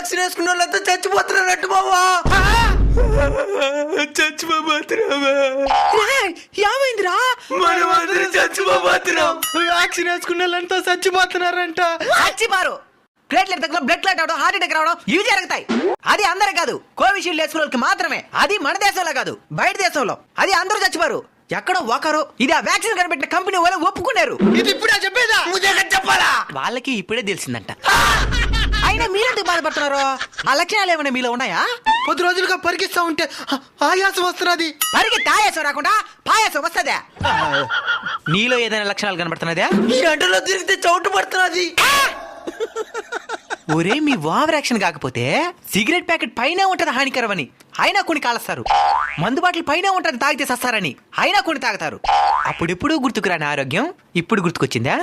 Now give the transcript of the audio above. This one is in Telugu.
వ్యాక్సిన్ వేసుకున్న వాళ్ళంతా చచ్చిపోతున్నారట్టు బావా. చచ్చిపోతున్నావా? ఏమైందిరా? మనం అందరం చచ్చిపోతున్నాం. వ్యాక్సిన్ వేసుకున్న వాళ్ళంతా చచ్చిపోతున్నారంట. చచ్చిపోరు. ప్లేట్లెట్ తగ్గ బ్లడ్ క్లాట్ అవడం, హార్ట్ అటాక్ రావడం ఇవి జరుగుతాయి. అది అందరే కాదు, కోవిషీల్డ్ వేసుకున్న వాళ్ళకి మాత్రమే. అది మన దేశంలో కాదు, బయట దేశంలో. అది అందరూ చచ్చిపోరు, ఎక్కడో ఒకరు. ఇది ఆ వ్యాక్సిన్ కనిపెట్టిన కంపెనీ వాళ్ళు ఒప్పుకున్నారు. ఇది ఇప్పుడే చెప్పేదా? చెప్పాలా? వాళ్ళకి ఇప్పుడే తెలిసిందంట. అయినా మీరెందుకు బాధపడుతున్నారు? ఆ లక్షణాలు ఏమైనా మీలో ఉన్నాయా? 10 రోజులుగా పరిగిస్తా ఉంటే ఆయాసం వస్తున్నది. పరిగెత్తి ఆయాసం రాకుండా పాయాసం వస్తుందా? నీలో ఏదైనా లక్షణాలు కనబడుతున్నదా? ఈ ఎండలో తిరిగితే చౌటు పడుతున్నది. ఒరే, మీ ఓవర్ యాక్షన్ కాకపోతే సిగరెట్ ప్యాకెట్ పైన ఉంటది హానికరం అని అయినా కొన్ని కాలుస్తారు. మందు బాటిల్ పైన ఉంటది తాగితే సస్తారని అయినా కొన్ని తాగుతారు. అప్పుడెప్పుడు గుర్తుకురాని ఆరోగ్యం ఇప్పుడు గుర్తుకొచ్చిందా?